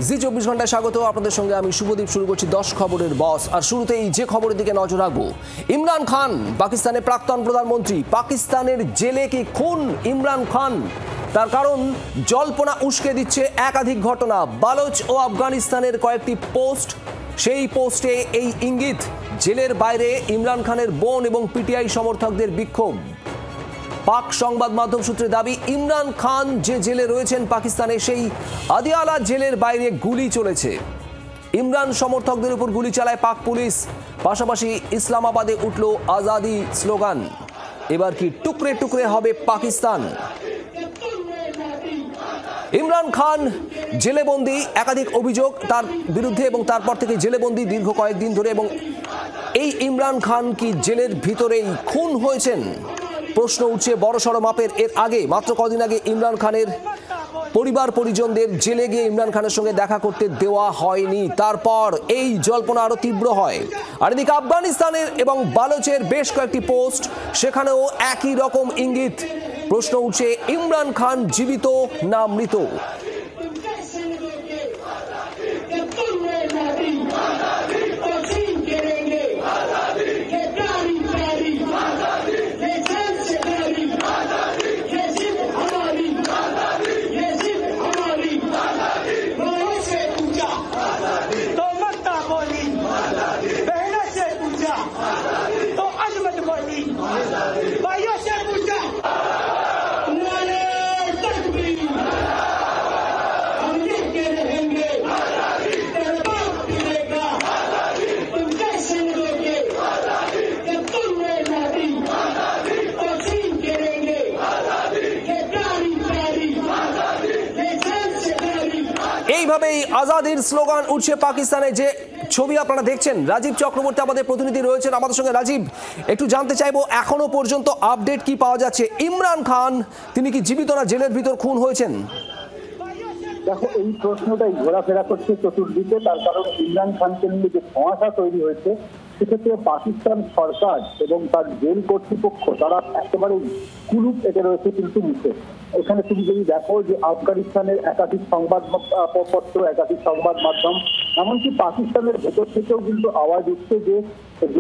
জি 24 ঘন্টায় স্বাগত আপনাদের সঙ্গে আমি শুভদীপ। শুরু করছি 10 খবরের বস। আর শুরুতেই যে খবরের দিকে নজর রাখবো, ইমরান খান পাকিস্তানের প্রাক্তন প্রধানমন্ত্রী, পাকিস্তানের জেলে কি খুন ইমরান খান? তার কারণ জল্পনা উস্কে দিচ্ছে একাধিক ঘটনা, বালোচ ও আফগানিস্তানের কয়েকটি পোস্ট। সেই পোস্টে এই ইঙ্গিত, জেলের বাইরে ইমরান খানের বোন এবং পিটিআই সমর্থকদের বিক্ষোভ। পাক সংবাদ মাধ্যম সূত্রে দাবি, ইমরান খান যে জেলে রয়েছেন পাকিস্তানে, সেই আদিয়ালা জেলের বাইরে গুলি চলেছে। ইমরান সমর্থকদের উপর গুলি চালায় পাক পুলিশ। পাশাপাশি ইসলামাবাদে উঠল আজাদি স্লোগান। এবার কি টুকরে টুকরে হবে পাকিস্তান? ইমরান খান জেলেবন্দি, একাধিক অভিযোগ তার বিরুদ্ধে এবং তারপর থেকে জেলেবন্দি দীর্ঘ কয়েকদিন ধরে। এবং এই ইমরান খান কি জেলের ভিতরেই খুন হয়েছেন? প্রশ্ন উঠছে বড়সড় মাপের। এর আগে মাত্র কদিন আগে ইমরান খানের পরিবার পরিজনদের জেলে গিয়ে ইমরান খানের সঙ্গে দেখা করতে দেওয়া হয়নি। তারপর এই জল্পনা আরো তীব্র হয়। আর এদিকে আফগানিস্তানের এবং বালোচের বেশ কয়েকটি পোস্ট, সেখানেও একই রকম ইঙ্গিত। প্রশ্ন উঠছে, ইমরান খান জীবিত না মৃত? এইভাবেই আজাদির স্লোগান উঠছে পাকিস্তানে। যে ছবি আপনারা দেখছেন, রাজীব চক্রবর্তী আমাদের প্রতিনিধি রয়েছেন আমাদের সঙ্গে। রাজীব, একটু জানতে চাইবো এখনো পর্যন্ত আপডেট কি পাওয়া যাচ্ছে? ইমরান খান তিনি কি জীবিত না জেলের ভিতর খুন হয়েছেন? দেখো, এই প্রশ্নটাই ঘোরাফেরা করছে চতুর্দিকে। তার কারণ ইমরান খানকে নিয়ে যে ধোঁয়াশা তৈরি হয়েছে, সেক্ষেত্রে পাকিস্তান সরকার এবং তার জেল কর্তৃপক্ষ তারা একেবারে কুলুপ এঁটে রয়েছে কিন্তু মুখে। এখানে তুমি যদি দেখো যে আফগানিস্তানের একাধিক সংবাদপত্র, একাধিক সংবাদ মাধ্যম, এমনকি পাকিস্তানের ভেতর থেকেও কিন্তু আওয়াজ উঠছে যে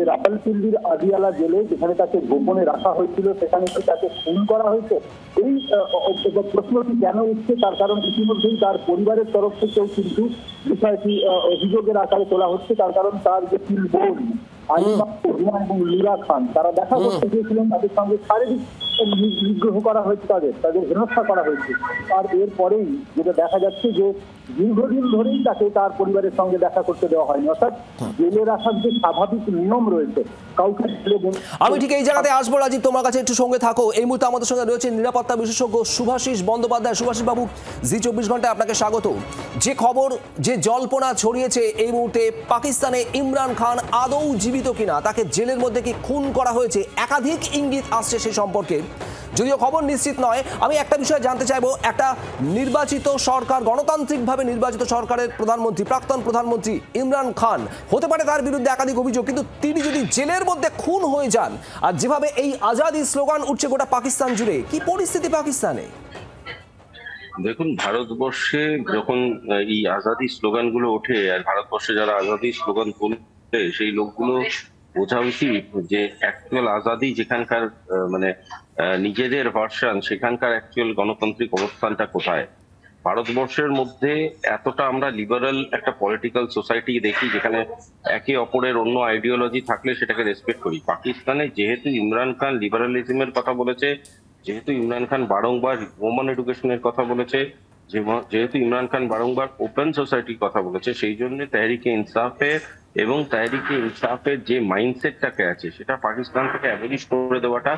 রাওয়ালপিন্ডির আদিয়ালা জেলে, যেখানে তাকে গোপনে রাখা হয়েছিল, সেখানে কি তাকে খুন করা হয়েছে। এই প্রশ্নটি কেন উঠছে? তার কারণ ইতিমধ্যেই তার পরিবারের তরফ থেকেও কিন্তু বিষয়টি অভিযোগের আকারে তোলা হচ্ছে। তার কারণ তার যে তিন বোন আলিমা এবং লীরা খান, তারা দেখা করতে গিয়েছিলেন, তাদের সঙ্গে শারীরিক নিগ্রহ করা হয়েছে, তাদের হেনস্থা করা হয়েছে। আর এরপরেই যেটা দেখা যাচ্ছে যে দীর্ঘদিন ধরেই তাকে তার পরিবারের সঙ্গে দেখা করতে দেওয়া হয়নি। অর্থাৎ জেলে রাখার যে স্বাভাবিক নিয়ম রয়েছে, কাউকে। আমি ঠিক এই জায়গাতে আসবো রাজীব, তোমার কাছে একটু সঙ্গে থাকো। এই মুহূর্তে আমাদের সঙ্গে রয়েছে নিরাপত্তা বিশেষজ্ঞ শুভাশিস বন্দ্যোপাধ্যায়। শুভাশিস বাবু, জি 24 ঘন্টায় আপনাকে স্বাগত। যে খবর, যে জল্পনা ছড়িয়েছে এই মুহূর্তে, পাকিস্তানে ইমরান খান আদৌ জীবিত কিনা, তাকে জেলের মধ্যে কি খুন করা হয়েছে, একাধিক ইঙ্গিত আসছে সে সম্পর্কে। যদিও খবর নিশ্চিত নয়, আমি একটা বিষয় জানতে চাইবো, একটা নির্বাচিত সরকার, গণতান্ত্রিকভাবে নির্বাচিত সরকারের প্রধানমন্ত্রী, প্রাক্তন প্রধানমন্ত্রী ইমরান খান, হতে পারে তার বিরুদ্ধে একাধিক অভিযোগ, কিন্তু তিনি যদি জেলের মধ্যে খুন হয়ে যান, আর যেভাবে এই আজাদি স্লোগান উঠছে গোটা পাকিস্তান জুড়ে, কি পরিস্থিতি পাকিস্তানে? দেখুন, ভারতবর্ষে যখন এই আজাদি স্লোগান গুলো ওঠে, আর ভারতবর্ষে যারা আজাদি স্লোগান তুলছে সেই লোকগুলো বোঝা উচিত যে অ্যাকচুয়াল আজাদি যেখানকার মানে নিজেদের ভার্সন, সেখানকার অ্যাকচুয়াল গণতান্ত্রিক অবস্থানটা কোথায়। ভারতবর্ষের মধ্যে এতটা আমরা লিবারাল একটা পলিটিক্যাল সোসাইটি দেখি, যেখানে একে অপরের অন্য আইডিওলজি থাকলে সেটাকে রেসপেক্ট করি। পাকিস্তানে যেহেতু ইমরান খান লিবারালিজমের কথা বলেছে, যেহেতু ইমরান খান বারংবার ওমান এডুকেশনের কথা বলেছে, যেহেতু ইমরান খান বারংবার ওপেন সোসাইটির কথা বলেছে, সেই জন্য তেহরিকে ইনসাফের এবং তেহরিকে ইনসাফের যে মাইন্ডসেটটাকে আছে, সেটা পাকিস্তান থেকে অ্যাবলিশ করে দেওয়াটা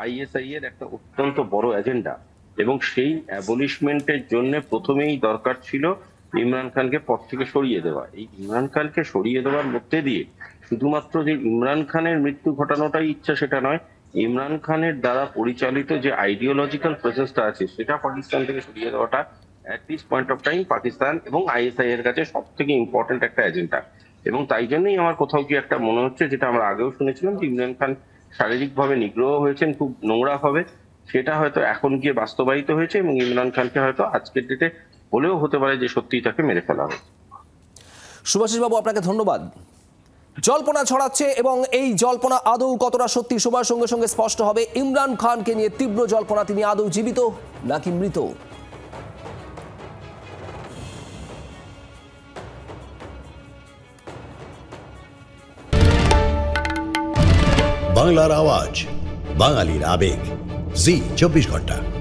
আইএসআই এর একটা অত্যন্ত বড় এজেন্ডা। এবং সেই অ্যাবলিশমেন্টের জন্য প্রথমেই দরকার ছিল ইমরান খানকে পদ থেকে সরিয়ে দেওয়া। এই ইমরান খানকে সরিয়ে দেওয়ার মধ্যে দিয়ে শুধুমাত্র যে ইমরান খানের মৃত্যু ঘটানোটাই ইচ্ছা সেটা নয়, ইমরান খানের দ্বারা পরিচালিত যে আইডিওলজিক্যাল প্রসেসটা আছে সেটা পাকিস্তান থেকে সরিয়ে দেওয়াটা at this point of time Pakistan এবং আইএসআই এর কাছে সব থেকে ইম্পর্টেন্ট একটা এজেন্ডা। এবং তাই জন্যই আমার কোথাও কি একটা মনে হচ্ছে, যেটা আমরা আগেও শুনেছিলাম, যে ইমরান খান শারীরিকভাবে নিগ্রহ হয়েছেন খুব নোংরা ভাবে, সেটা হয়তো এখন গিয়ে বাস্তবায়িত হয়েছে এবং ইমরান খানকে হয়তো আজকের ডেটে হলেও হতে পারে যে সত্যিই তাকে মেরে ফেলা হয়। শুভাশিস বাবু, আপনাকে ধন্যবাদ। জল্পনা ছড়াচ্ছে এবং এই জল্পনা আদৌ কতটা সত্যি সময়ের সঙ্গে সঙ্গে স্পষ্ট হবে। ইমরান খানকে নিয়ে তীব্র জল্পনা, তিনি আদৌ জীবিত নাকি মৃত। বাংলার আওয়াজ, বাঙালির আবেগ, জি 24 ঘন্টা।